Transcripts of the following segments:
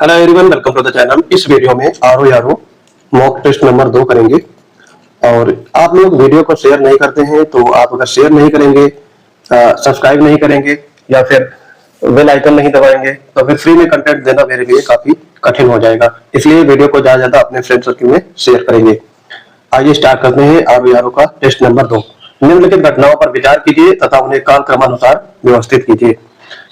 Hello everyone, welcome to the channel. इस video में आरो यारो मॉक टेस्ट नंबर 2 करेंगे। और आप लोग वीडियो को शेयर नहीं करते हैं, तो आप अगर शेयर नहीं करेंगे, सब्सक्राइब नहीं करेंगे या फिर बेल आइकन नहीं दबाएंगे तो फिर फ्री में कंटेंट देना मेरे लिए काफी कठिन हो जाएगा। इसलिए वीडियो को ज्यादा ज्यादा अपने फ्रेंड सर्कल में शेयर करेंगे। आइए स्टार्ट करते हैं आरो यारो का टेस्ट नंबर 2। निम्नलिखित घटनाओं पर विचार कीजिए तथा उन्हें कालक्रमानुसार व्यवस्थित कीजिए।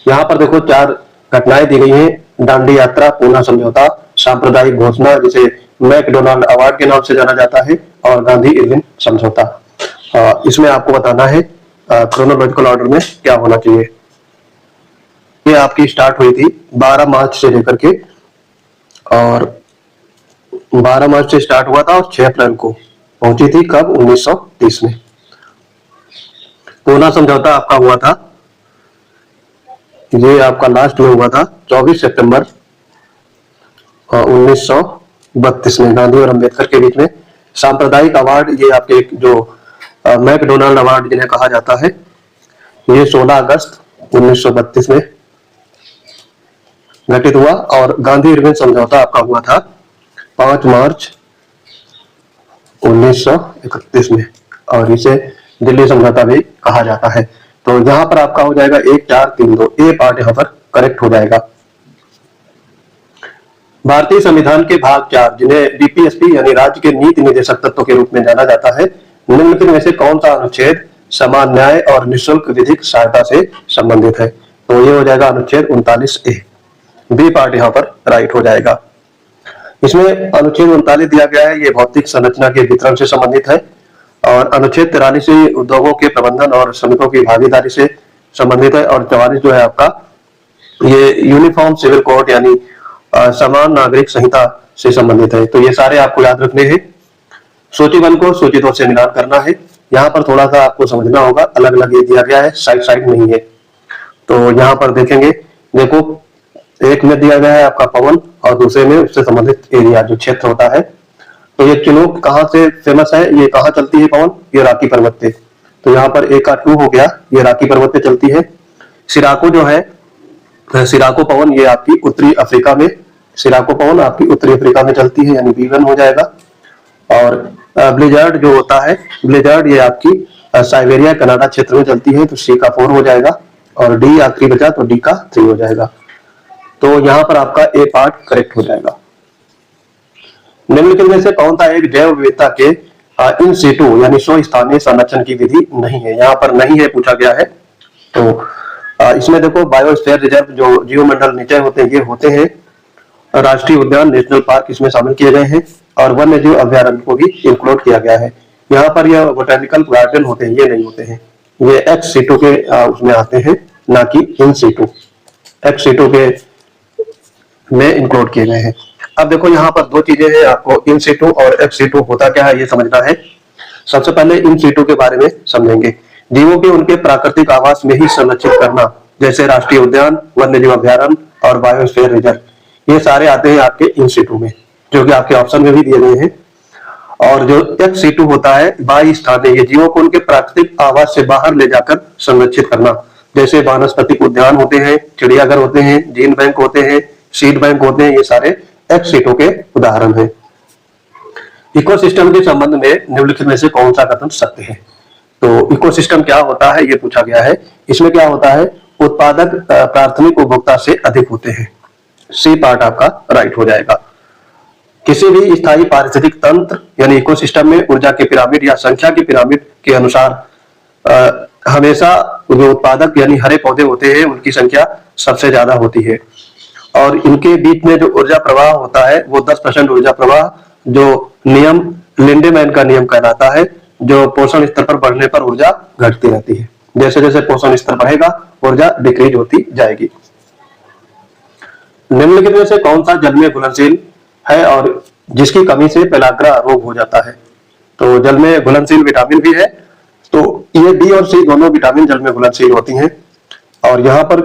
यहाँ पर देखो 4 घटनाएं दी गई हैं। दांडी यात्रा, पूना समझौता, सांप्रदायिक घोषणा जिसे मैकडोनाल्ड अवार्ड के नाम से जाना जाता है, और गांधी इरविन समझौता। इसमें आपको बताना है क्रोनोलॉजिकल ऑर्डर में क्या होना चाहिए। ये आपकी स्टार्ट हुई थी 12 मार्च से लेकर के, और 12 मार्च से स्टार्ट हुआ था और 6 अप्रैल को पहुंची थी कब 1930 में। पूना समझौता आपका हुआ था, ये आपका लास्ट में हुआ था 24 सितंबर 1932 में, गांधी और अंबेडकर के बीच में। सांप्रदायिक अवार्ड, ये आपके जो मैकडोनाल्ड अवार्ड जिन्हें कहा जाता है, ये 16 अगस्त 1932 में घटित हुआ। और गांधी इरविन समझौता आपका हुआ था 5 मार्च 1931 में, और इसे दिल्ली समझौता भी कहा जाता है। तो यहां पर आपका हो जाएगा 1 4 3 2, ए पार्ट यहां पर करेक्ट हो जाएगा। भारतीय संविधान के भाग 4 जिन्हें बीपीएसपी यानी राज्य के नीति निर्देशक तत्व के रूप में जाना जाता है, निम्नलिखित में से कौन सा अनुच्छेद समान न्याय और निःशुल्क विधिक सहायता से संबंधित है? तो ये हो जाएगा अनुच्छेद 39A। बी पार्ट यहाँ पर राइट हो जाएगा। इसमें अनुच्छेद 39 दिया गया है, ये भौतिक संरचना के वितरण से संबंधित है। और अनुच्छेद 43 उद्योगों के प्रबंधन और श्रमिकों की भागीदारी से संबंधित है। और 44 जो है आपका, ये यूनिफॉर्म सिविल कोड यानी समान नागरिक संहिता से संबंधित है। तो ये सारे आपको याद रखने हैं। सूची 1 को सूची 2 से मिलान करना है। यहाँ पर थोड़ा सा आपको समझना होगा, अलग अलग ये दिया गया है, साइड साइड नहीं है। तो यहाँ पर देखेंगे, देखो एक में दिया गया है आपका पवन, और दूसरे में उससे संबंधित एरिया जो क्षेत्र होता है। तो ये चिनूक कहाँ से फेमस है, ये कहाँ चलती है पवन, ये राकी पर्वत पे। तो यहाँ पर एक का 2 हो गया, ये राकी पर्वत पे चलती है। सिराको जो है, सिराको पवन, ये आपकी उत्तरी अफ्रीका में, सिराको पवन आपकी उत्तरी अफ्रीका में चलती है, यानी B1 हो जाएगा। और ब्लिजर्ड जो होता है, ब्लिजर्ड ये आपकी साइबेरिया कनाडा क्षेत्र में चलती है, तो C का 4 हो जाएगा। और D आखिरी बचा तो D का 3 हो जाएगा। तो यहाँ पर आपका ए पार्ट करेक्ट हो जाएगा। निम्नलिखित में से कौन सा एक जैव विविधता के इन सीटू यानी स्व स्थानीय संरक्षण की विधि नहीं है? यहाँ पर नहीं है पूछा गया है। तो इसमें देखो बायोस्फीयर रिजर्व जो जीवमंडल नीचे होते हैं, ये होते हैं। राष्ट्रीय उद्यान, नेशनल पार्क इसमें शामिल किए गए हैं, और वन्य जीव अभ्यारण्य को भी इंक्लूड किया गया है। यहाँ पर यह बोटेनिकल गार्डन होते हैं, ये नहीं होते हैं, ये एक्स सीटू के उसमें आते हैं, ना कि इन सीटू। एक्स सीटू के में इंक्लूड किए गए हैं। अब देखो यहाँ पर 2 चीजें हैं, आपको इन सीटू और एक्स सीटू होता क्या है ये समझना है। सबसे पहले इन सीटू के बारे में समझेंगे। जीवों के उनके प्राकृतिक आवास में ही संरक्षित करना, जैसे राष्ट्रीय उद्यान, वन्य जीव अभ्यारण्य और बायोस्फीयर रिजर्व, ये सारे आते हैं आपके इन सीटू में, जो कि आपके ऑप्शन में भी दिए गए हैं। और जो एक्स सीटू होता है, बाह्य स्थानीय, ये जीवों को उनके प्राकृतिक आवास से बाहर ले जाकर संरक्षित करना, जैसे वानस्पतिक उद्यान होते हैं, चिड़ियाघर होते हैं, जीन बैंक होते हैं, सीड बैंक होते हैं, ये सारे एक्स सीटू के उदाहरण हैं। इकोसिस्टम के संबंध में निम्नलिखित में से कौन सा कथन सत्य है? तो इकोसिस्टम क्या होता है ये पूछा गया है। इसमें क्या होता है, उत्पादक प्राथमिक उपभोक्ता से अधिक होते हैं। सी पार्ट आपका राइट हो जाएगा। किसी भी स्थायी पारिस्थितिक तंत्र यानी इकोसिस्टम में ऊर्जा के पिरामिड या संख्या के पिरामिड के अनुसार हमेशा जो उत्पादक यानी हरे पौधे होते हैं, उनकी संख्या सबसे ज्यादा होती है। और इनके बीच में जो ऊर्जा प्रवाह होता है, वो 10% ऊर्जा प्रवाह, जो नियम लिंडेमैन का नियम कहलाता है, जो पोषण स्तर पर बढ़ने पर ऊर्जा घटती रहती है। जैसे जैसे पोषण स्तर बढ़ेगा, ऊर्जा डिक्रीज होती जाएगी। निम्नलिखित में से कौन सा जल में घुलनशील है और जिसकी कमी से पेलाग्रा रोग हो जाता है? तो जल में घुलनशील विटामिन भी है, तो ये डी और सी दोनों विटामिन जल में घुलनशील होती हैं। और यहाँ पर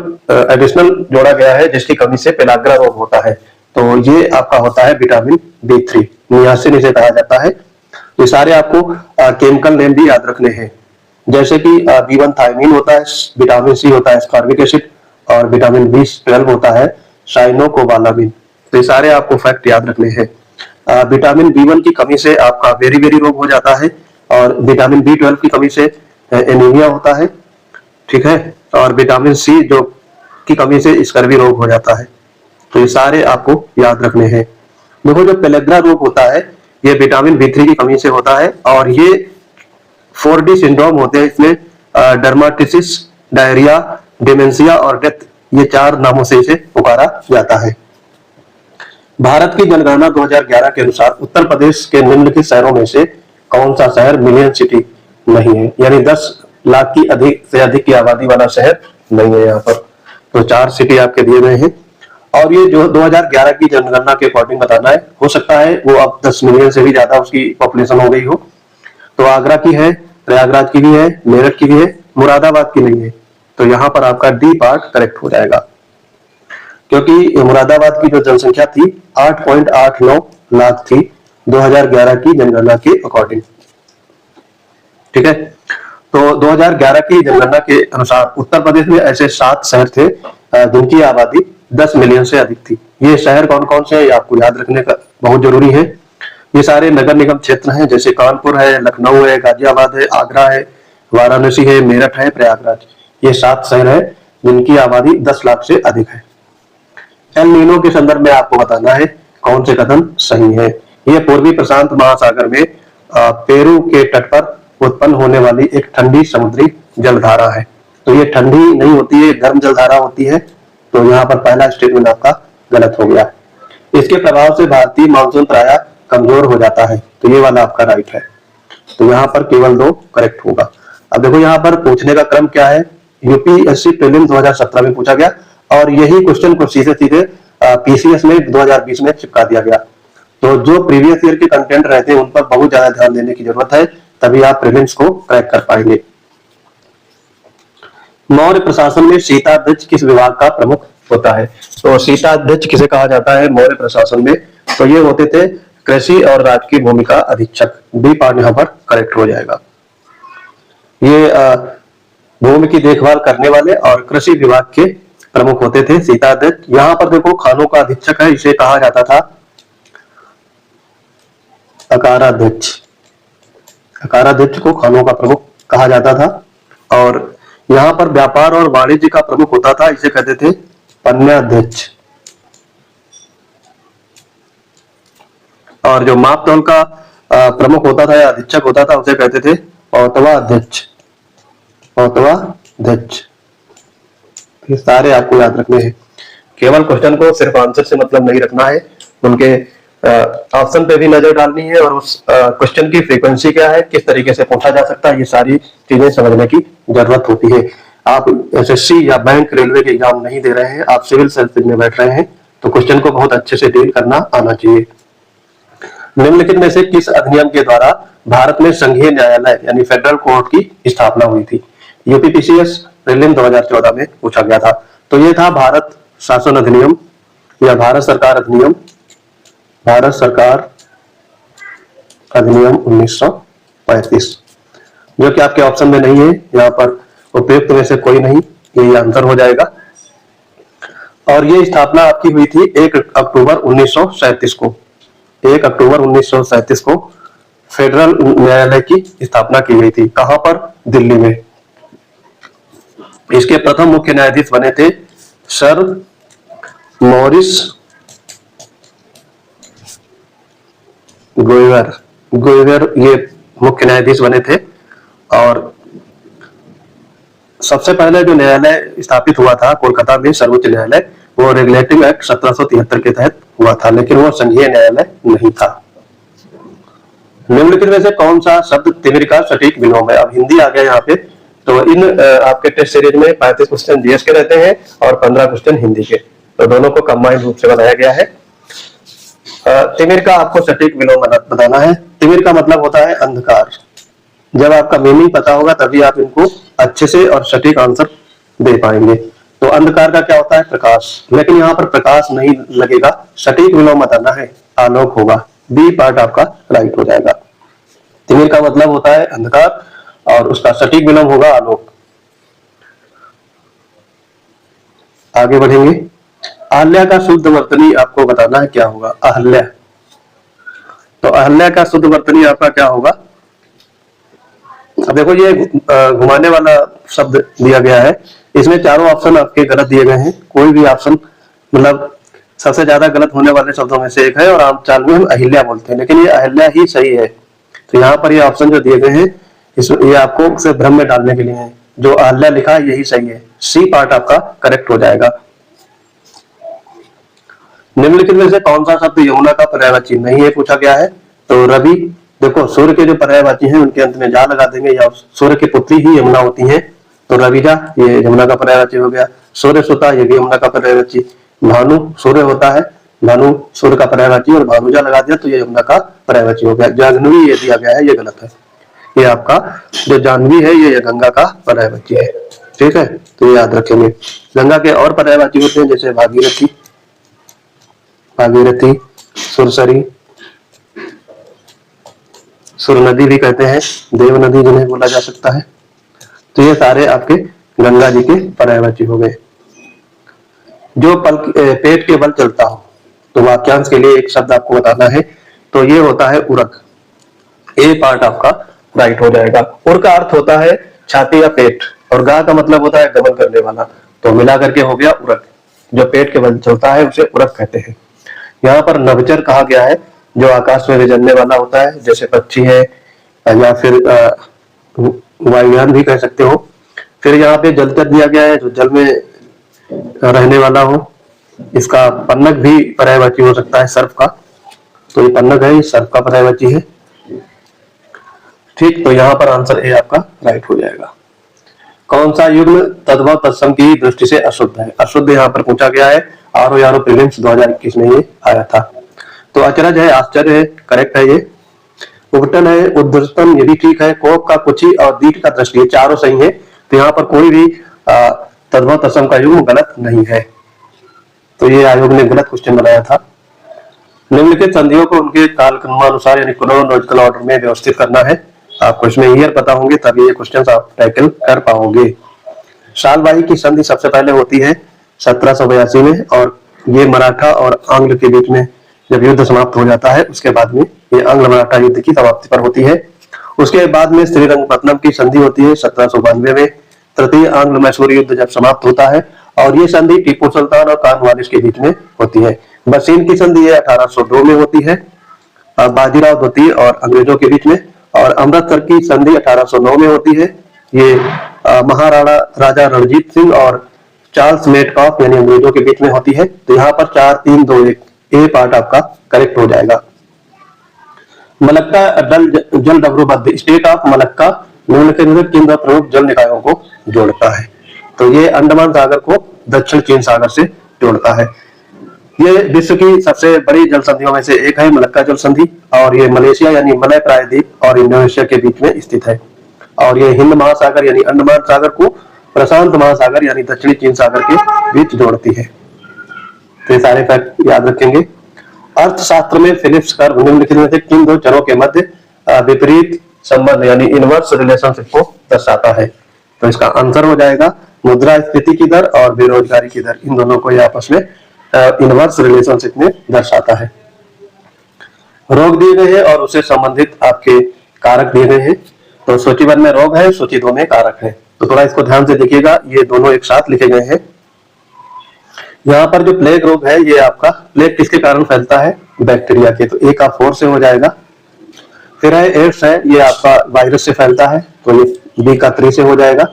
एडिशनल जोड़ा गया है जिसकी कमी से पेलाग्रा रोग होता है, तो ये आपका होता है विटामिन B3, नियासिन इसे कहा जाता है। ये सारे आपको केमिकल नेम भी याद रखने हैं, जैसे कि B1 थायमिन होता है, विटामिन सी होता है स्कॉर्बिक एसिड, और विटामिन B12 होता है साइनोकोबालामिन। तो ये सारे आपको फैक्ट याद रखने हैं। विटामिन B1 की कमी से आपका वेरी वेरी रोग हो जाता है, और विटामिन B12 की कमी से एनीमिया होता है, ठीक है, और विटामिन C जो की कमी से स्कर्वी रोग हो जाता है। तो ये सारे आपको याद रखने हैं। देखो जो पेलेग्रा रोग होता है ये विटामिन B3 की कमी से होता है, और ये 4D सिंड्रोम होते हैं। इसमें डर्माटिसिस, डायरिया, डिमेंशिया और डेथ, ये 4 नामों से इसे पुकारा जाता है। भारत की जनगणना 2011 के अनुसार उत्तर प्रदेश के निम्नलिखित शहरों में से कौन सा शहर मिलियन सिटी नहीं है, यानी 10 लाख की अधिक की आबादी वाला शहर नहीं है यहाँ पर। तो 4 सिटी आपके दिए गए हैं, और ये जो 2011 की जनगणना के अकॉर्डिंग बताना है, हो सकता है वो अब 10 मिलियन से भी ज्यादा उसकी पॉपुलेशन हो गई हो। तो आगरा की है, प्रयागराज की भी है, मेरठ की भी है, मुरादाबाद की नहीं है। तो यहाँ पर आपका डी पार्ट करेक्ट हो जाएगा, क्योंकि मुरादाबाद की जो जनसंख्या थी 8.89 लाख थी 2011 की जनगणना के अकॉर्डिंग, ठीक है। तो 2011 की जनगणना के अनुसार उत्तर प्रदेश में ऐसे 7 शहर थे जिनकी आबादी 10 मिलियन से अधिक थी। ये शहर कौन कौन से हैं आपको याद रखने का बहुत जरूरी है। ये सारे नगर निगम क्षेत्र हैं, जैसे कानपुर है, लखनऊ है, गाजियाबाद है, आगरा है, वाराणसी है, मेरठ है, प्रयागराज। ये 7 शहर है जिनकी आबादी 10 लाख से अधिक है। एल नीनो के संदर्भ में आपको बताना है कौन से कथन सही है। ये पूर्वी प्रशांत महासागर में पेरू के तट पर उत्पन्न होने वाली एक ठंडी समुद्री जलधारा है। तो ये ठंडी नहीं होती है, गर्म जलधारा होती है। तो यहाँ पर पहला स्टेटमेंट आपका गलत हो गया। इसके प्रभाव से भारतीय मानसून प्रायः कमजोर हो जाता है। तो ये वाला आपका राइट है। तो यहाँ पर केवल 2 करेक्ट होगा। अब देखो यहाँ पर पूछने का क्रम क्या है। यूपीएससी प्रीलिम्स 2017 में पूछा गया, और यही क्वेश्चन को सीधे सीधे पीसीएस में 2020 में चिपका दिया गया। तो जो प्रीवियस ईयर के कंटेंट रहते हैं उन पर बहुत ज्यादा ध्यान देने की जरूरत है, तभी आप प्रीलिम्स को क्रैक कर पाएंगे। मौर्य प्रशासन में शीताध्यक्ष किस विभाग का प्रमुख होता है। तो शीताध्यक्ष किसे कहा जाता है मौर्य प्रशासन में, तो ये होते थे कृषि और राजकीय भूमिका अधीक्षक। बी पार्ट यहाँ पर करेक्ट हो जाएगा। ये भूमि की देखभाल करने वाले और कृषि विभाग के प्रमुख होते थे शीताध्यक्ष। यहाँ पर देखो खानों का अधीक्षक है, इसे कहा जाता था अकाराध्यक्ष। अकाराध्यक्ष को खानों का प्रमुख कहा जाता था। और यहाँ पर व्यापार और वाणिज्य का प्रमुख होता था, इसे कहते थे पन्याध्यक्ष। और जो मापतौल का प्रमुख होता था या अधीक्षक होता था उसे कहते थे औतवाध्यक्ष। औतवाध्यक्ष। ये सारे आपको याद रखने हैं। केवल क्वेश्चन को सिर्फ आंसर से मतलब नहीं रखना है, उनके ऑप्शन पे भी नजर डालनी है, और उस क्वेश्चन की फ्रीक्वेंसी क्या है, किस तरीके से पूछा जा सकता है, ये सारी चीजें समझने की जरूरत होती है। आप एसएससी या बैंक रेलवे के एग्जाम नहीं दे रहे हैं, आप सिविल सर्विस में बैठ रहे हैं, तो क्वेश्चन को बहुत अच्छे से डील करना आना चाहिए। निम्नलिखित में से किस अधिनियम के द्वारा भारत में संघीय न्यायालय यानी फेडरल कोर्ट की स्थापना हुई थी। यूपीपीसीएस प्रीलिम 2014 में पूछा गया था। तो ये था भारत शासन अधिनियम या भारत सरकार अधिनियम, भारत सरकार अधिनियम 1935, जो कि आपके ऑप्शन में नहीं है। यहाँ पर उपयुक्त में से कोई नहीं, ये आंसर हो जाएगा। और ये स्थापना आपकी हुई थी 1 अक्टूबर 1937 को। 1 अक्टूबर 1937 को फेडरल न्यायालय की स्थापना की गई थी। कहां पर? दिल्ली में। इसके प्रथम मुख्य न्यायाधीश बने थे सर मॉरिस गोइवर ये मुख्य न्यायाधीश बने थे। और सबसे पहले जो न्यायालय स्थापित हुआ था कोलकाता में, सर्वोच्च न्यायालय, वो रेगुलेटिंग एक्ट 1773 के तहत हुआ था, लेकिन वो संघीय न्यायालय नहीं था। निम्नलिखित में से कौन सा शब्द तिमिर का सटीक विलोम है। अब हिंदी आ गया यहाँ पे। तो इन आपके टेस्ट सीरीज में 35 क्वेश्चन जीएस के रहते हैं और 15 क्वेश्चन हिंदी के, तो दोनों को कंबाइंड रूप से बनाया गया है। तिमिर का आपको सटीक विलोम बताना है। तिमिर का मतलब होता है अंधकार। जब आपका मीनिंग पता होगा तभी आप इनको अच्छे से और सटीक आंसर दे पाएंगे। तो अंधकार का क्या होता है? प्रकाश। लेकिन यहाँ पर प्रकाश नहीं लगेगा, सटीक विलोम बताना है, आलोक होगा। बी पार्ट आपका राइट हो जाएगा। तिमिर का मतलब होता है अंधकार और उसका सटीक विलोम होगा आलोक। आगे बढ़ेंगे। अहल्या का शुद्ध वर्तनी आपको बताना है क्या होगा। अहल्या, तो अहल्या का शुद्ध वर्तनी आपका क्या होगा। अब देखो ये घुमाने वाला शब्द दिया गया है, इसमें चारों ऑप्शन आपके गलत दिए गए हैं। कोई भी ऑप्शन मतलब सबसे ज्यादा गलत होने वाले शब्दों में से एक है, और आम चाल में हम अहिल्या बोलते हैं, लेकिन ये अहिल्या ही सही है। तो यहाँ पर ये ऑप्शन जो दिए गए हैं ये आपको सिर्फ भ्रम में डालने के लिए है। जो अहल्या लिखा है यही सही है, सी पार्ट आपका करेक्ट हो जाएगा। निम्नलिखित में से कौन सा शब्द यमुना का पर्यायवाची नहीं है पूछा गया है। तो रवि, देखो सूर्य के जो पर्यायवाची हैं उनके अंत में जा लगा देंगे, या सूर्य की पुत्री ही यमुना होती है, तो रविजा ये यमुना का पर्यायवाची हो गया। सूर्य सुता ये भी यमुना का पर्यायवाची। भानु सूर्य होता है, भानु सूर्य का पर्यायवाची, और भानुजा लगा दिया तो ये यमुना का पर्यायवाची हो गया। जाह्नवी ये दिया गया है, ये गलत है। ये आपका जो जाह्नवी है ये गंगा का पर्यायवाची है, ठीक है, तो ये याद रखेंगे। गंगा के और पर्यायवाची होते हैं जैसे भागीरथी, भागीरथी, सुरसरी, सुर नदी भी कहते हैं, देव नदी जिन्हें बोला जा सकता है। तो ये सारे आपके गंगा जी के पर्यायवाची हो गए। जो पेट के बल चलता हो, तो वाक्यांश के लिए एक शब्द आपको बताना है, तो ये होता है उरक। ए पार्ट आपका राइट हो जाएगा। उर का अर्थ होता है छाती या पेट, और गा का मतलब होता है गमन करने वाला, तो मिला करके हो गया उरक। जो पेट के बल चलता है उसे उरक कहते हैं। यहाँ पर नभचर कहा गया है, जो आकाश में विचरने वाला होता है, जैसे पक्षी है या फिर वायुयान भी कह सकते हो। फिर यहाँ पे जलचर दिया गया है, जो जल में रहने वाला हो। इसका पन्नग भी पर्यायवाची हो सकता है, सर्प का, तो ये पन्नग है, ये सर्प का पर्यायवाची है, ठीक। तो यहाँ पर आंसर ए आपका राइट हो जाएगा। कौन सा युग्म तद्भव तत्सम की दृष्टि से अशुद्ध है। अशुद्ध यहाँ पर पूछा गया है, आरो यारो प्रीलिम्स 2021 में ये आया था। तो अचरज है, आश्चर्य है, करेक्ट है ये। उपटन है, उद्धृतम ये भी ठीक है। कोप का कुची और दीट का दृष्टि, चारों सही है। तो यहाँ पर कोई भी तद्भव तत्सम का युग्म गलत नहीं है। तो ये आयोग ने गलत क्वेश्चन बनाया था। निम्नलिखित संधियों को उनके कालक्रमानुसार यानी क्रोनोलॉजिकल ऑर्डर में व्यवस्थित करना है। आपको इसमें ईयर पता होंगे तभी ये क्वेश्चन आप टैकल कर पाओगे। सालबाई की संधि सबसे पहले होती है 1782 में, और ये मराठा और आंग्ल के बीच में जब युद्ध समाप्त हो जाता है उसके बाद में ये आंग्ल मराठा युद्ध की समाप्ति पर होती है। उसके बाद में श्रीरंगपट्टनम की संधि होती है 1792 में। तृतीय आंग्ल मैसूर युद्ध जब समाप्त होता है, और ये संधि टीपू सुल्तान और कॉर्नवालिस के बीच में होती है। बसीन की संधि ये 1802 में होती है, बाजीराव द्वितीय और अंग्रेजों के बीच में। और अमृतसर की संधि 1809 में होती है, ये महाराणा राजा रणजीत सिंह और चार्ल्स मेटकॉफ यानी अंग्रेजों के बीच में होती है। तो यहाँ पर 4, 3, 2, 1 ए पार्ट आपका करेक्ट हो जाएगा। मलक्का जल डबरूबद्ध, स्टेट ऑफ मलक्का निम्नलिखित में किन दो प्रमुख जल निकायों को जोड़ता है। तो ये अंडमान सागर को दक्षिण चीन सागर से जोड़ता है। ये विश्व की सबसे बड़ी जल संधियों में से एक है मलक्का जल संधि, और ये मलेशिया यानी मलय प्रायद्वीप और इंडोनेशिया के बीच में स्थित है। और ये हिंद महासागर यानी अंडमान सागर को प्रशांत महासागर यानी दक्षिणी चीन सागर के बीच जोड़ती है। तो ये सारे फैक्ट याद रखेंगे। अर्थशास्त्र में फिलिप्स कर्व निम्नलिखित में से किन दो चरों के मध्य विपरीत संबंध यानी इनवर्स रिलेशनशिप को दर्शाता है। तो इसका आंसर हो जाएगा मुद्रास्फीति की दर और बेरोजगारी की दर, इन दोनों को ये आपस में इनवर्स रिलेशनशिप में दर्शाता है। रोग दिए गए हैं और उससे संबंधित आपके कारक दिए गए हैं। तो सूची 1 में रोग है, सूची 2 में कारक है। तो थोड़ा इसको ध्यान से देखिएगा, ये दोनों एक साथ लिखे गए हैं। यहाँ पर जो प्लेग रोग है, ये आपका प्लेग किसके कारण फैलता है, बैक्टीरिया के, तो ए का 4 से हो जाएगा। फिर है एड्स है, ये आपका वायरस से फैलता है, तो ये बी का 3 से हो जाएगा।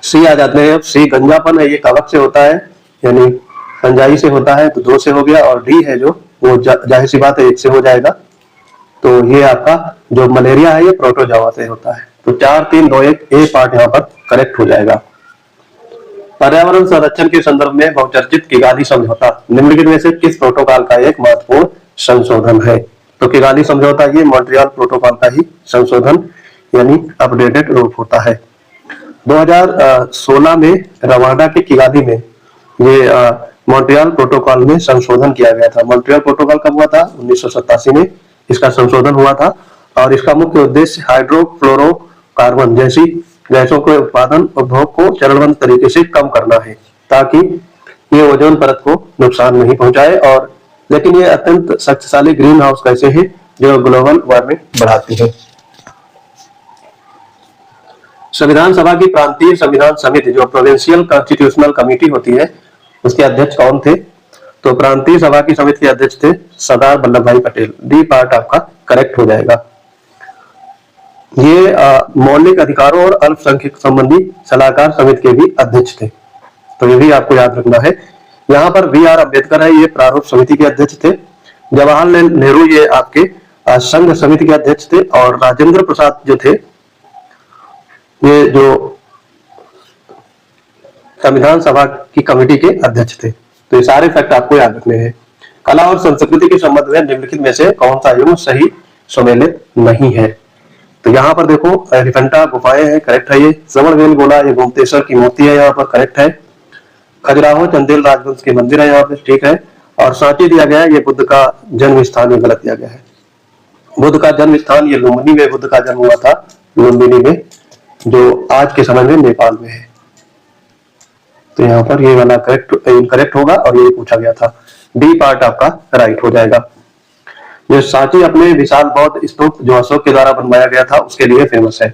सी आ जाते हैं, सी गंजापन है, ये कवक से होता है यानी फंजाई से होता है, तो 2 से हो गया। और डी है जो वो जाहिर सी बात है 1 से हो जाएगा। तो ये आपका जो मलेरिया है ये प्रोटोजोआ से होता है। तो 4, 3, 2, 1 ए पार्ट यहाँ पर करेक्ट हो जाएगा। पर्यावरण संरक्षण के संदर्भ में बहुचर्चित किगाली समझौता निम्नलिखित में से किस प्रोटोकॉल का एक महत्वपूर्ण संशोधन है। तो किगाली समझौता ये मॉन्ट्रियल प्रोटोकॉल का ही संशोधन यानी अपडेटेड रूप होता है। 2016 में रवांडा के किगाली में ये मॉन्ट्रियल प्रोटोकॉल में संशोधन किया गया था। मॉन्ट्रियल प्रोटोकॉल कब हुआ था, 1987 में इसका संशोधन हुआ था। और इसका मुख्य उद्देश्य हाइड्रोफ्लोरोकार्बन जैसी गैसों के उत्पादन उपभोग को चरणबद्ध तरीके से कम करना है, ताकि ये ओजोन परत को नुकसान नहीं पहुंचाए, और लेकिन ये अत्यंत शक्तिशाली ग्रीन हाउस गैसें हैं जो ग्लोबल वार्मिंग बढ़ाती है। संविधान सभा की प्रांतीय संविधान समिति जो प्रोविंशियल कॉन्स्टिट्यूशनल कमेटी होती है, उसके अध्यक्ष कौन थे? तो प्रांतीय सभा की समिति के अध्यक्ष थे सरदार वल्लभ भाई पटेल। डी पार्ट आपका करेक्ट हो जाएगा। ये मौलिक अधिकारों और अल्पसंख्यक संबंधी सलाहकार समिति के भी अध्यक्ष थे, तो ये भी आपको याद रखना है। यहाँ पर बी.आर. अम्बेडकर है, ये प्रारूप समिति के अध्यक्ष थे। जवाहरलाल नेहरू ये आपके संघ समिति के अध्यक्ष थे, और राजेंद्र प्रसाद जो थे ये जो संविधान सभा की कमेटी के अध्यक्ष थे। तो ये सारे फैक्ट आपको याद रखने हैं। कला और संस्कृति के संबंध में निम्नलिखित में से कौन सा युग सही सुमेलित नहीं है? तो यहाँ पर देखो एलिफेंटा गुफाएं हैं, करेक्ट है। ये श्रवणबेल गोला ये गोमतेश्वर की मूर्ति है, यहाँ पर करेक्ट है। खजुराहो चंदेल राजवंश के मंदिर है यहाँ पे, ठीक है। और सांची दिया गया है, ये बुद्ध का जन्म स्थान ये गलत दिया गया है। बुद्ध का जन्म स्थान ये लुम्बिनी में बुद्ध का जन्म हुआ था, लुम्बिनी में, जो आज के समय में नेपाल में है। तो यहाँ पर ये वाला करेक्ट इनकरेक्ट होगा और ये पूछा गया था। डी पार्ट आपका राइट हो जाएगा। ये सांची अपने विशाल बौद्ध स्तूप जो अशोक के द्वारा बनवाया गया था उसके लिए फेमस है।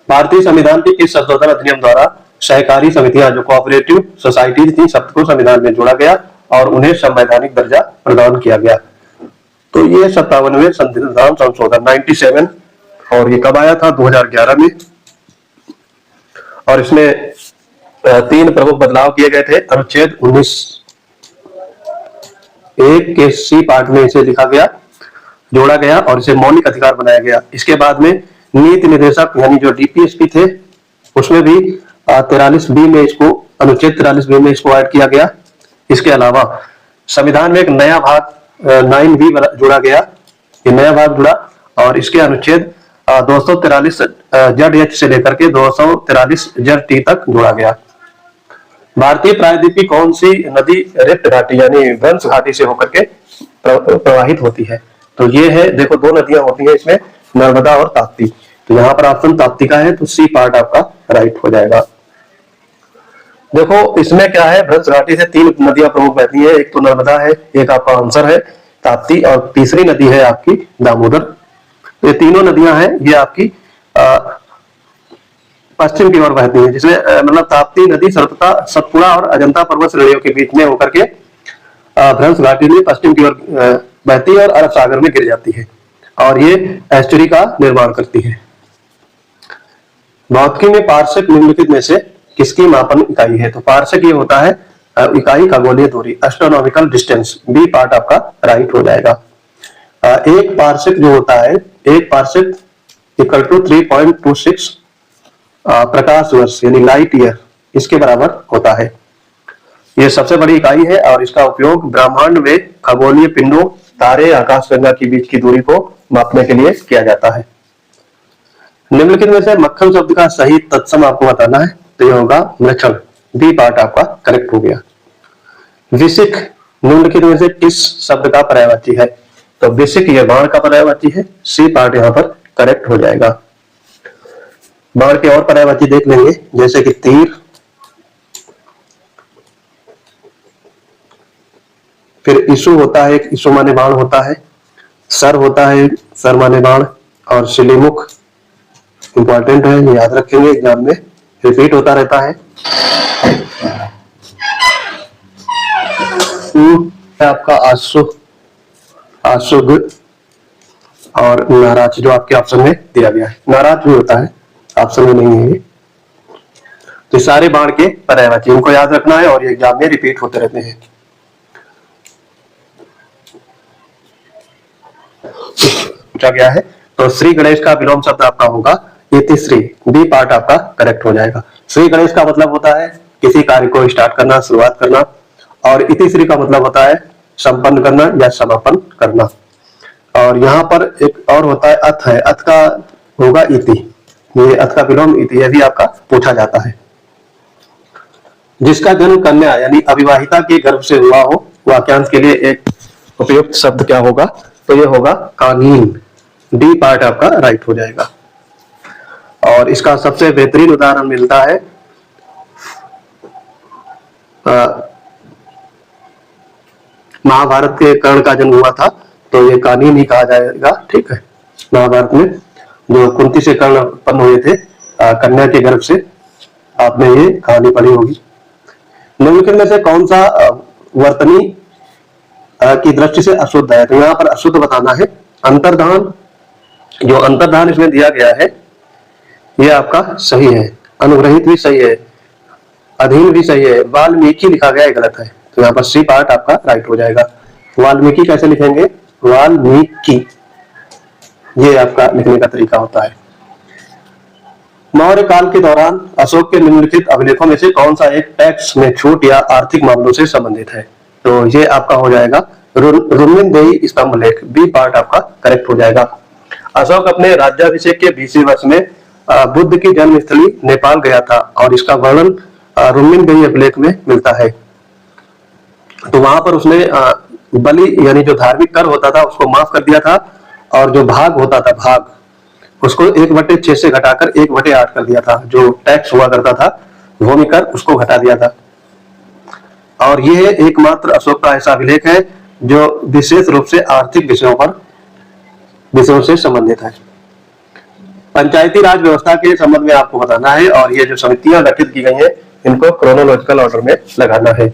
भारतीय संविधान के किस संशोधन अधिनियम द्वारा सहकारी समितियां जो कोऑपरेटिव सोसाइटीज थी शब्द को संविधान में जोड़ा गया और उन्हें संवैधानिक दर्जा प्रदान किया गया? तो ये 57वें संविधान संशोधन 97, और ये कब आया था? 2011 में। और इसमें 3 प्रमुख बदलाव किए गए थे। अनुच्छेद 19(1) के सी पार्ट में इसे लिखा गया, जोड़ा गया और इसे मौलिक अधिकार बनाया गया। इसके बाद में नीति निदेशक यानी जो डीपीएसपी थे उसमें भी 43B में इसको, अनुच्छेद 43B में इसको ऐड किया गया। इसके अलावा संविधान में एक नया भाग 9B जोड़ा गया, ये नया भाग जुड़ा और इसके अनुच्छेद 243 ZH से लेकर के 243 ZT तक जोड़ा गया। भारतीय प्रायद्वीपीय कौन सी नदी रिफ्ट घाटी यानी भ्रंश घाटी से होकर के प्रवाहित होती है? तो ये है, देखो 2 नदियां होती है इसमें, नर्मदा और ताप्ती। तो यहाँ पर ऑप्शन ताप्ती का है, तो सी पार्ट आपका राइट हो जाएगा। देखो इसमें क्या है, भ्रंश घाटी से 3 नदियां प्रमुख बहती है, एक तो नर्मदा है, एक आपका आंसर है ताप्ती, और तीसरी नदी है आपकी दामोदर। ये तीनों नदियां हैं, ये आपकी पश्चिम की ओर बहती है, जिसमें मतलब ताप्ती नदी सतपुड़ा और अजंता पर्वत श्रेणियों के बीच में होकर के भ्रंश घाटी में पश्चिम की ओर बहती है और अरब सागर में गिर जाती है और ये एस्चुरी का निर्माण करती है। भौतिकी में पार्सेक निम्नलिखित में से किसकी मापन इकाई है? तो पार्सेक ये होता है इकाई खगोलीय दूरी, एस्ट्रोनॉमिकल डिस्टेंस। बी पार्ट आपका राइट हो जाएगा। एक पार्सेक जो होता है, एक पार्सेक इक्वल टू 3.26 प्रकाश वर्ष यानी लाइट ईयर, इसके बराबर होता है। यह सबसे बड़ी इकाई है और इसका उपयोग ब्रह्मांड में खगोलीय पिंडों, तारे, आकाशगंगा के बीच की दूरी को मापने के लिए किया जाता है। निम्नलिखित में से मक्खन शब्द का सही तत्सम आपको बताना है, तो यह होगा मृक्षण। बी पार्ट आपका करेक्ट हो गया। विसिक निम्नलिखित में से किस शब्द का पर्यायवाची है? तो विसिक यह बाण का पर्यायवाची है। सी पार्ट यहाँ पर करेक्ट हो जाएगा। बाण के और पर्यायवाची देख लेंगे, जैसे कि तीर, फिर इशु होता है, इशु माने बाण होता है, सर होता है, सर माने बाण, और शिलीमुख इंपॉर्टेंट है, याद रखेंगे एग्जाम में, रिपीट होता रहता है। आपका आशु, आशुग और नाराज जो आपके ऑप्शन में दिया गया है, नाराज भी होता है, ऑप्शन में नहीं है। तो सारे बाण के पर्यायवाची उनको याद रखना है और ये एग्जाम में रिपीट होते रहते हैं। पूछा गया है, तो श्री गणेश का विलोम शब्द आपका होगा इतिश्री। बी पार्ट आपका करेक्ट हो जाएगा। श्री गणेश का मतलब होता है किसी कार्य को स्टार्ट करना, शुरुआत करना, और इतिश्री का मतलब होता है संपन्न करना या समापन करना। और यहाँ पर एक और होता है अथ है, अथ का होगा इति, ये अथ का विलोम इति, यह भी आपका पूछा जाता है। जिसका जन्म कन्या यानी अविवाहिता के गर्भ से हुआ हो, वाक्यांश के लिए एक उपयुक्त शब्द क्या होगा? तो ये होगा कांगीन। डी पार्ट आपका राइट हो जाएगा। और इसका सबसे बेहतरीन उदाहरण मिलता है महाभारत के कर्ण का जन्म हुआ था, तो ये कहानी नहीं कहा जाएगा, ठीक है। महाभारत में जो कुंती से कर्ण उत्पन्न हुए थे कन्या के गर्भ से, आपने ये कहानी पढ़ी होगी। निम्नलिखित में से कौन सा वर्तनी की दृष्टि से अशुद्ध है? तो यहाँ पर अशुद्ध बताना है। अंतर्धान, जो अंतर्धान इसमें दिया गया है ये आपका सही है, अनुग्रहित भी सही है, अधीन भी सही है, वाल्मीकि लिखा गया है गलत है, तो यहाँ पर सी पार्ट आपका राइट हो जाएगा। वाल्मीकि कैसे लिखेंगे? वाल्मीकि, ये आपका लिखने का तरीका होता है। मौर्य काल के दौरान अशोक के निम्नलिखित अभिलेखों में से कौन सा एक टैक्स में छूट या आर्थिक मामलों से संबंधित है? तो ये आपका हो जाएगा रुक्मिणदेही स्तंभ लेख, बी पार्ट आपका करेक्ट हो जाएगा। अशोक अपने राज्याभिषेक के 20वें वर्ष में बुद्ध की जन्मस्थली नेपाल गया था और इसका वर्णन रुक्मिणदेही अभिलेख में मिलता है। तो वहां पर उसने बलि यानी जो धार्मिक कर होता था उसको माफ कर दिया था, और जो भाग होता था, भाग उसको 1/6 से घटाकर 1/8 कर दिया था। जो टैक्स हुआ करता था भूमि कर, उसको घटा दिया था। और ये एकमात्र अशोक का ऐसा अभिलेख है जो विशेष रूप से आर्थिक विषयों से संबंधित है। पंचायती राज व्यवस्था के संबंध में आपको बताना है, और ये जो समितियां गठित की गई हैं इनको क्रोनोलॉजिकल ऑर्डर में लगाना है।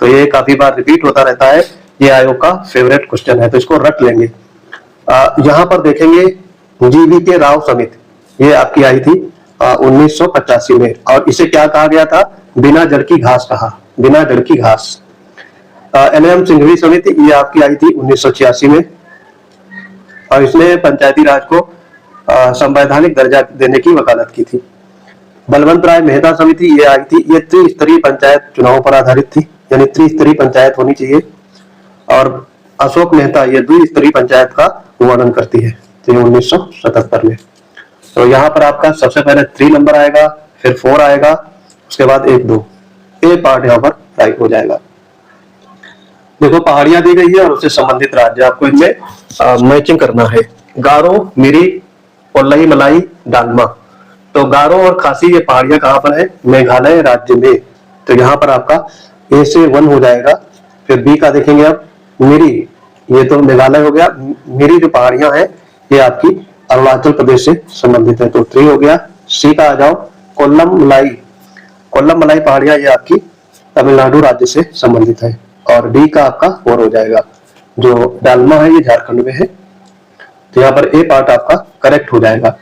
तो ये काफी बार रिपीट होता रहता है, ये आयोग का फेवरेट क्वेश्चन है, तो इसको रट लेंगे। यहाँ पर देखेंगे GV राव समिति, ये आपकी आई थी 1985 में, और इसे क्या कहा गया था? बिना जड़ की घास कहा, बिना जड़ की घास। NM सिंघवी समिति, ये आपकी आई थी 1986 में, और इसने पंचायती राज को संवैधानिक दर्जा देने की वकालत की थी। बलवंत राय मेहता समिति, ये आई थी, ये त्रिस्तरीय पंचायत चुनाव पर आधारित थी, यानी त्रिस्तरीय पंचायत होनी चाहिए। और अशोक मेहता, ये द्विस्तरीय पंचायत का वर्णन करती है, तो 1977 में। तो यहाँ पर आपका सबसे पहले 3 नंबर आएगा, फिर 4 आएगा, उसके बाद 1, 2, ए पार्ट यहाँ पर राइट हो जाएगा। देखो पहाड़ियां दी गई है और उससे संबंधित राज्य आपको इनमें मैचिंग करना है। गारो, मिरी, कोल्लई, मलाई, डालमा। तो गारो और खासी ये पहाड़ियां कहाँ पर है? मेघालय राज्य में। तो यहाँ पर आपका ए से 1 हो जाएगा। फिर बी का देखेंगे आप, मिरी, ये तो मेघालय हो गया। मिरी जो पहाड़ियां हैं ये आपकी अरुणाचल प्रदेश से संबंधित है, तो 3 हो गया। सी का आ जाओ, कोल्लम मलाई, कोल्लम मलाई पहाड़ियां ये आपकी तमिलनाडु राज्य से संबंधित है। और डी का आपका 4 हो जाएगा। जो डालमा है ये झारखंड में है, तो यहाँ पर ए पार्ट आपका करेक्ट हो जाएगा।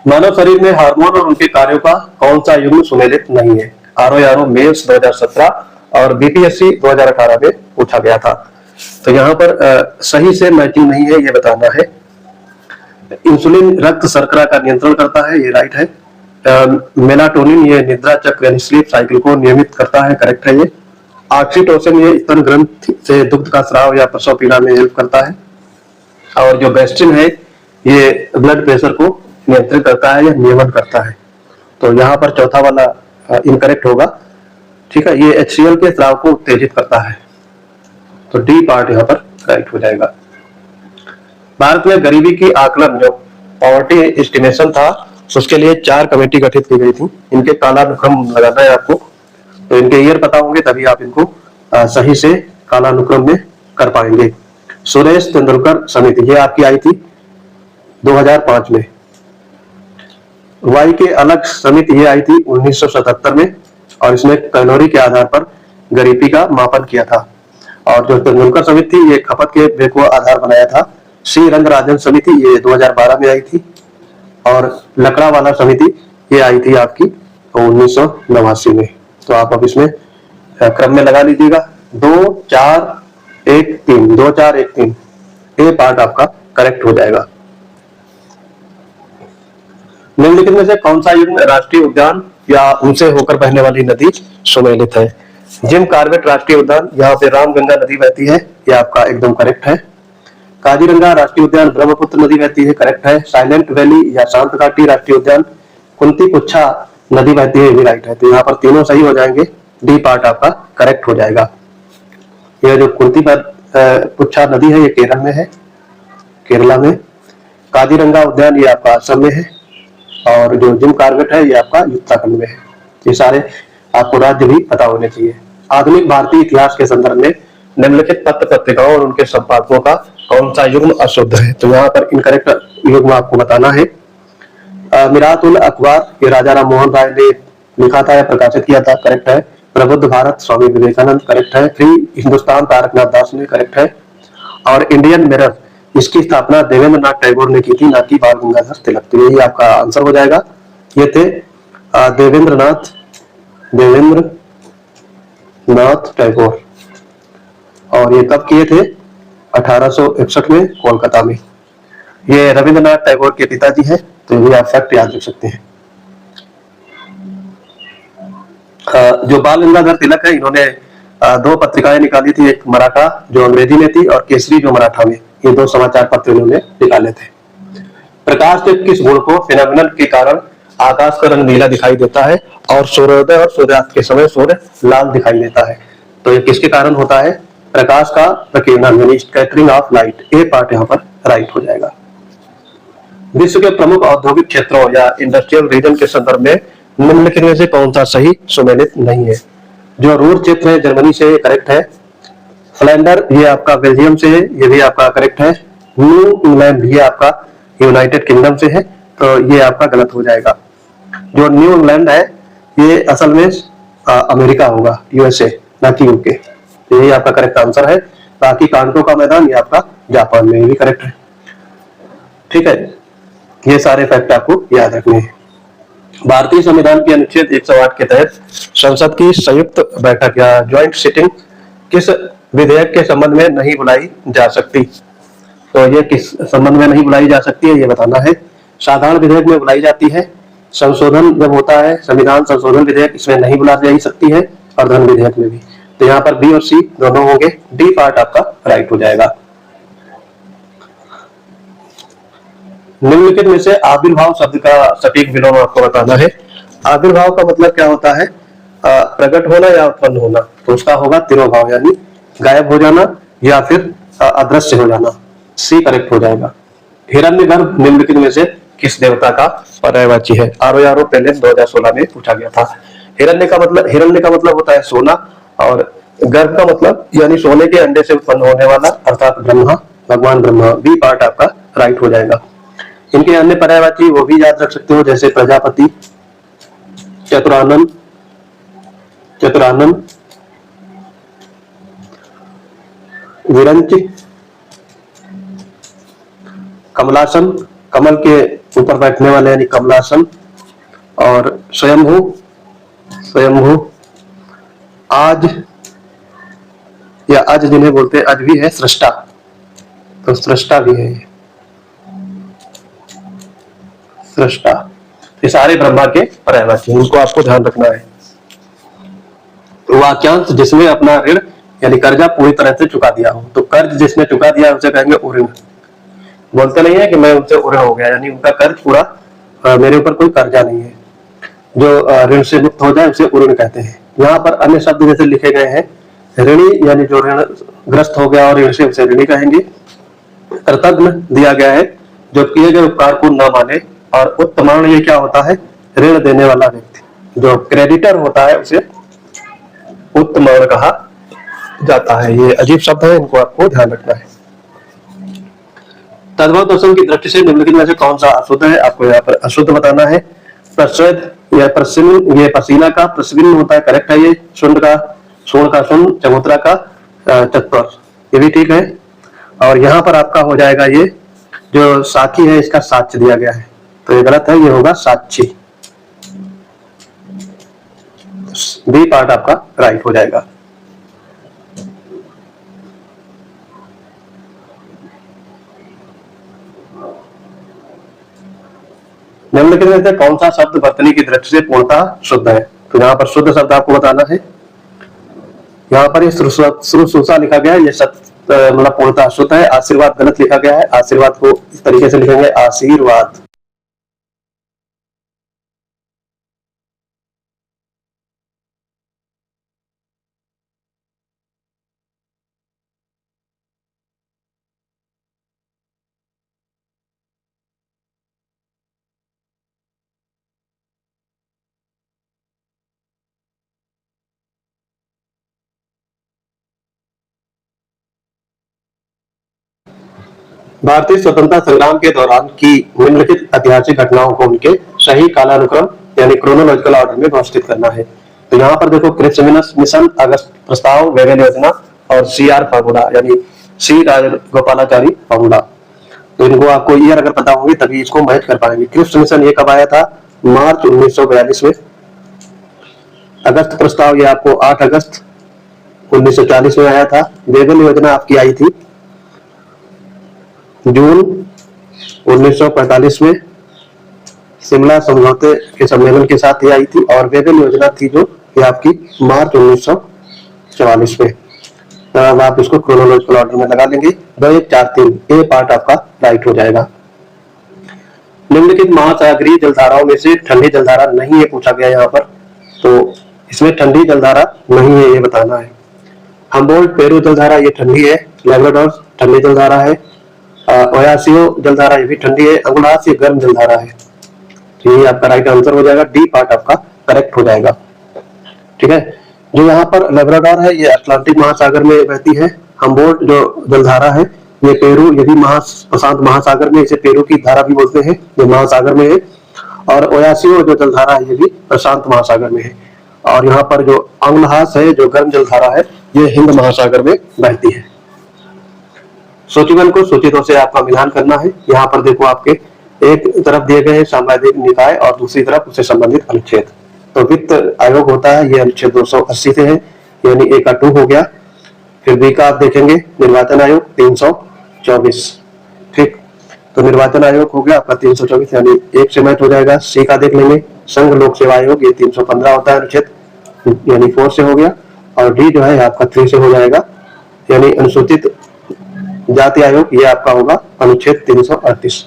मानव शरीर में हार्मोन और उनके कार्यों का कौन सा युग्म सुमेलित नहीं है? RO मेल्स 2017 और BPSC 2018 में पूछा गया था। तो यहाँ पर सही से मैचिंग नहीं है, ये बताना है। इंसुलिन रक्त शर्करा का नियंत्रण करता है, ये राइट है। मेलाटोनिन ये निद्रा चक्र यानी स्लीप साइकिल को नियमित करता है, करेक्ट है ये। ऑक्सीटोसिन ये स्तन ग्रंथि से दुग्ध का स्राव या प्रसव पीड़ा में हेल्प करता है। और जो गैस्ट्रिन है ये ब्लड प्रेशर को नियंत्रित करता है या नियमन करता है। तो यहाँ पर चौथा वाला इनकरेक्ट होगा, ठीक है। ये HCl के स्राव को उत्तेजित करता है, तो डी पार्ट यहाँ पर राइट हो जाएगा। भारत में गरीबी की आकलन जो पॉवर्टी एस्टिमेशन था उसके लिए 4 कमेटी गठित की गई थी। इनके कालानुक्रम लगाना है आपको, तो इनके ईयर पता होंगे तभी आप इनको सही से कालानुक्रम में कर पाएंगे। सुरेश तेंदुलकर समिति ये आपकी आई थी 2005 में। वाई के अलग समिति ये आई थी 1977 में, और इसने कैलोरी के आधार पर गरीबी का मापन किया था। और जो तेंदुलकर समिति थी ये खपत के व्यय को आधार बनाया था। सी रंगराजन समिति ये 2012 में आई थी, और लकड़ा वाला समिति ये आई थी आपकी 1989 में। तो आप अब इसमें क्रम में लगा लीजिएगा 2 4 1 3, 2 4 1 3, ए पार्ट आपका करेक्ट हो जाएगा। निम्नलिखित में से कौन सा युग्म राष्ट्रीय उद्यान या उनसे होकर बहने वाली नदी सुमेलित है? जिम कार्बेट राष्ट्रीय उद्यान, यहाँ पे रामगंगा नदी बहती है, ये आपका एकदम करेक्ट है। काजीरंगा राष्ट्रीय उद्यान ब्रह्मपुत्र नदी बहती है, करेक्ट है। साइलेंट वैली या शांत घाटी राष्ट्रीय उद्यान कुंती पुच्छा नदी बहती है, ये राइट है। तो यहाँ पर तीनों सही हो जाएंगे, डी पार्ट आपका करेक्ट हो जाएगा। यह जो कुंती पुच्छा नदी है ये केरल में है, केरला में। काजीरंगा उद्यान ये आपका असम में है, और जो जिम कार्बेट है ये आपका उत्तराखंड में है। ये सारे आपको राज्य भी पता होने चाहिए। आधुनिक भारतीय इतिहास के संदर्भ में निम्नलिखित पत्र पत्रिकाओं और उनके संपादकों का कौन सा युग्म अशुद्ध है? तो यहाँ पर इनकरेक्ट युग्म आपको बताना है। मिरात उल अखबार ये राजा राम मोहन राय ने लिखा था या प्रकाशित किया था, करेक्ट है। प्रबुद्ध भारत स्वामी विवेकानंद, करेक्ट है। फ्री हिंदुस्तान तारकनाथ दास ने, करेक्ट है। और इंडियन मिरर इसकी स्थापना देवेंद्र नाथ टैगोर ने की थी, ना कि बाल गंगाधर तिलक। तो यही आपका आंसर हो जाएगा। ये थे देवेंद्र नाथ टैगोर। और ये कब किए थे? 1861 में कोलकाता में। ये रविंद्रनाथ टैगोर के पिताजी हैं, तो ये आप फैक्ट याद रख सकते हैं। जो बाल गंगाधर तिलक है, इन्होंने दो पत्रिकाएं निकाली थी, एक मराठा जो अंग्रेजी में थी और केसरी जो मराठा में। ये दो समाचार पत्र इन्होंने निकाले थे। प्रकाश के किस गुण को फिनोमिनन के कारण आकाश का रंग नीला दिखाई देता है और सूर्योदय और सूर्यास्त के समय सूर्य लाल दिखाई देता है? तो ये किसके कारण होता है? प्रकाश का प्रकीर्णन यानी scattering of light. A part यहाँ पर राइट हो जाएगा। विश्व के प्रमुख औद्योगिक क्षेत्रों या इंडस्ट्रियल रीजन के संदर्भ में निम्नलिखित में से कौन सा सही सुमेलित नहीं है? जो रूर क्षेत्र है जर्मनी से, करेक्ट है। फ्लैंडर ये आपका बेल्जियम से है, ये भी आपका करेक्ट है। न्यू इंग्लैंड ये आपका यूनाइटेड किंगडम से है, तो ये आपका गलत हो जाएगा। जो न्यू इंग्लैंड है ये असल में अमेरिका होगा, यूएसए, ना कि यूके। तो यही आपका करेक्ट आंसर है। बाकी कांटो का मैदान ये आपका जापान में, भी करेक्ट है। ठीक है, ये सारे फैक्ट आपको याद रखने हैं। भारतीय संविधान के अनुच्छेद 108 के तहत संसद की संयुक्त बैठक या ज्वाइंट सिटिंग किस विधेयक के संबंध में नहीं बुलाई जा सकती? तो ये किस संबंध में नहीं बुलाई जा सकती है, ये बताना है। साधारण विधेयक में बुलाई जाती है। संशोधन जब होता है, संविधान संशोधन विधेयक, इसमें नहीं बुलाई जा सकती है। और धन विधेयक में भी। तो यहाँ पर बी और सी दोनों होंगे। डी पार्ट आपका राइट हो जाएगा। निम्नलिखित में से आविर्भाव शब्द का सटीक विलोम आपको बताना है। आविर्भाव का मतलब क्या होता है? प्रकट होना या उत्पन्न होना। तो उसका होगा तिरोभाव, यानी गायब हो जाना या फिर अदृश्य हो जाना। सी करेक्ट हो जाएगा। हिरण्यगर्भ निम्नलिखित में से किस देवता का पर्यायवाची है? आरओ पहले 2016 में पूछा गया था। हिरण्य का मतलब होता है सोना, और गर्भ का मतलब यानी सोने के अंडे से उत्पन्न होने वाला, अर्थात ब्रह्मा, भगवान ब्रह्मा। बी पार्ट आपका राइट हो जाएगा। इनके अन्य पर्यायवाची वो भी याद रख सकते हो, जैसे प्रजापति, चतुरानन, विरंच, कमलासन, कमल के ऊपर बैठने वाले यानी कमलासन, और स्वयंभू, आज या अज जिन्हें बोलते हैं, अज भी है सृष्टा, तो सृष्टा भी है सृष्टा। ये सारे ब्रह्मा के पर्यायवाची, उनको आपको ध्यान रखना है। वाक्यांश जिसने अपना ऋण यानी कर्जा पूरी तरह से चुका दिया हो। तो कर्ज जिसने चुका दिया उसे कहेंगे उऋण। बोलते नहीं है कि मैं उनसे उऋण हो गया, यानी उनका कर्ज पूरा, मेरे ऊपर कोई कर्जा नहीं है। जो ऋण से मुक्त हो जाए उसे उऋण कहते हैं। यहाँ पर अन्य शब्द जैसे लिखे गए हैं, ऋणी यानी जो ऋण ग्रस्त हो गया और ऋण से उसे ऋणी कहेंगे। कृतज्ञ दिया गया है जो किए गए उपकार को न माने। और उत्तमांग ये क्या होता है? ऋण देने वाला व्यक्ति। जो क्रेडिटर होता है उसे उत्तमांग कहा जाता है। ये अजीब शब्द है, इनको आपको ध्यान रखना है। तद्भव दर्शन की दृष्टि से निम्नलिखित में से कौन सा अशुद्ध है? आपको यहाँ पर अशुद्ध बताना है। प्रस्वेद या प्रस्विन, ये पसीना का प्रस्विन होता है, करेक्ट है। ये शुंड का शुंड, चबूतरा का चत्वर, ये भी ठीक है। और यहाँ पर आपका हो जाएगा ये जो साक्षी है, इसका साक्ष्य दिया गया है, तो ये गलत है, ये होगा साक्षी। बी पार्ट आपका राइट हो जाएगा। निम्नलिखित में से कौन सा शब्द वर्तनी की दृष्टि से पूर्णतः शुद्ध है? तो यहाँ पर शुद्ध शब्द आपको बताना है। यहाँ पर ये शुश्रूषा लिखा गया है, ये सत्य मतलब पूर्णतः शुद्ध है। आशीर्वाद गलत लिखा गया है, आशीर्वाद को इस तरीके से लिखेंगे आशीर्वाद। भारतीय स्वतंत्रता संग्राम के दौरान की निम्नलिखित ऐतिहासिक घटनाओं को उनके सही कालानुक्रम यानी क्रोनोलॉजिकल ऑर्डर में व्यवस्थित करना है। तो यहाँ पर देखो क्रिप्स मिशन, अगस्त प्रस्ताव, वेगन योजना और CR फार्मूला यानी सी राजगोपालाचारी फार्मूला। तो इनको आपको ईयर अगर पता होंगे तभी इसको मैच कर पाएंगे। क्रिप्स मिशन ये कब आया था? मार्च 1942 में। अगस्त प्रस्ताव ये आपको 8 अगस्त 1940 में आया था। वेगन योजना आपकी आई थी जून 1945 में, शिमला समझौते के सम्मेलन के साथ ये आई थी। और वेगन योजना थी जो ये आपकी मार्च 1944 में। तो अब आप इसको क्रोनोलॉजिकल ऑर्डर में लगा लेंगे। 2 1 4 3 ए पार्ट आपका राइट हो जाएगा। निम्नलिखित महासागरीय जलधाराओं में से ठंडी जलधारा नहीं है पूछा गया यहाँ पर। तो इसमें ठंडी जलधारा नहीं है ये बताना है। हम्बोल्ट पेरू जलधारा ये ठंडी है। लैब्राडोर ठंडी जलधारा है। ओयासियो जलधारा ये भी ठंडी है। अंगुलास ये गर्म जलधारा है। तो ये आपका राइट आंसर हो जाएगा। डी पार्ट आपका करेक्ट हो जाएगा। ठीक है। जो यहाँ पर लैब्राडोर है ये अटलांटिक महासागर में बहती है। हम्बोल्ट जो जलधारा है ये पेरू, ये भी प्रशांत महासागर में, इसे पेरू की धारा भी बोलते हैं, ये महासागर में है। और ओयासियो जो जलधारा है ये भी प्रशांत महासागर में है। और यहाँ पर जो अंगुलहास है जो गर्म जलधारा है ये हिंद महासागर में बहती है। सूचीबद्ध को सूचितों से आपका मिलान करना है। यहाँ पर देखो आपके एक तरफ दिए गए सांवैधिक निकाय और दूसरी तरफ उससे संबंधित अनुच्छेद। तो वित्त आयोग होता है ये अनुच्छेद 280 से है, यानी ए का 2 हो गया। फिर बी का आप देखेंगे निर्वाचन आयोग 324। ठीक, तो निर्वाचन आयोग हो गया आपका 324 यानी 1 से मैच हो जाएगा। सी का देख लेंगे संघ लोक सेवा आयोग, ये 315 होता है अनुच्छेद यानी 4 से हो गया। और डी जो है आपका 3 से हो जाएगा यानी अनुसूचित जाति आयोग, ये आपका होगा अनुच्छेद 338।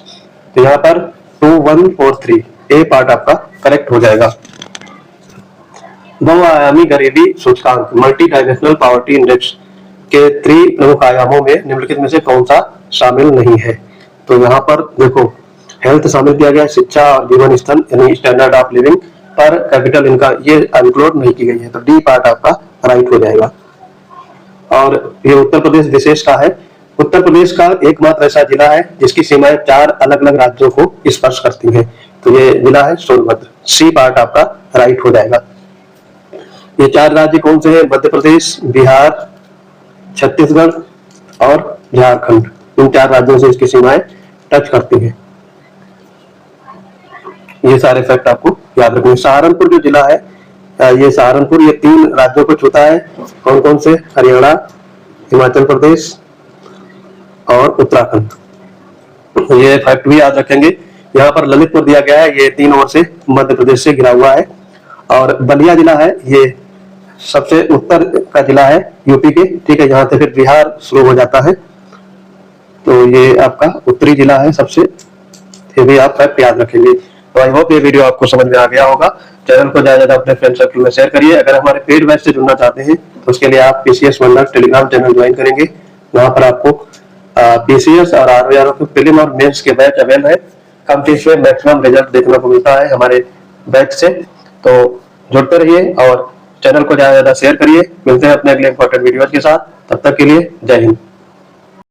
तो यहाँ पर 2143 ए पार्ट आपका करेक्ट हो जाएगा। बहुआयामी गरीबी सूचकांक मल्टी डायमेंशनल पॉवर्टी इंडेक्स के 3 प्रमुख आयामों में निम्नलिखित में से कौन सा शामिल नहीं है? तो यहाँ पर देखो हेल्थ शामिल किया गया, शिक्षा और जीवन स्तर यानी स्टैंडर्ड ऑफ लिविंग पर कैपिटल इनकम ये इंक्लूड नहीं की गई है। तो डी पार्ट आपका राइट हो जाएगा। और ये उत्तर प्रदेश विशेष का है। उत्तर प्रदेश का एकमात्र ऐसा जिला है जिसकी सीमाएं 4 अलग अलग राज्यों को स्पर्श करती हैं। तो ये जिला है सोनभद्र। सी पार्ट आपका राइट हो जाएगा। ये 4 राज्य कौन से हैं? मध्य प्रदेश, बिहार, छत्तीसगढ़ और झारखंड। इन 4 राज्यों से इसकी सीमाएं टच करती हैं। ये सारे फैक्ट आपको याद रखने। सहारनपुर जो जिला है ये सहारनपुर ये 3 राज्यों को छूता है। कौन कौन से? हरियाणा, हिमाचल प्रदेश और उत्तराखंड। ये फैक्ट भी याद रखेंगे। यहाँ पर ललितपुर दिया गया है, ये 3 ओर से मध्य प्रदेश से घिरा हुआ है। और बलिया जिला है ये सबसे उत्तर का जिला है यूपी के। ठीक है, यहाँ से फिर बिहार शुरू हो जाता है। तो ये आपका उत्तरी जिला है सबसे। ये भी आप फैक्ट याद रखेंगे। तो आई होप ये वीडियो आपको समझ में आ गया होगा। चैनल को ज्यादा अपने फ्रेंड सर्कल में शेयर करिए। अगर हमारे पेड बैच से जुड़ना चाहते हैं तो उसके लिए आप PCS मंडल टेलीग्राम चैनल ज्वाइन करेंगे। वहां पर आपको PCS और ROR के प्रीलिम और मेंस के बैच अवेलेबल है। कम फीस में मैक्सिमम रिजल्ट देखने को मिलता है हमारे बैच से। तो जुड़ते रहिए और चैनल को ज्यादा शेयर करिए। मिलते हैं अपने अगले इंपॉर्टेंट वीडियो के साथ। तब तक के लिए जय हिंद।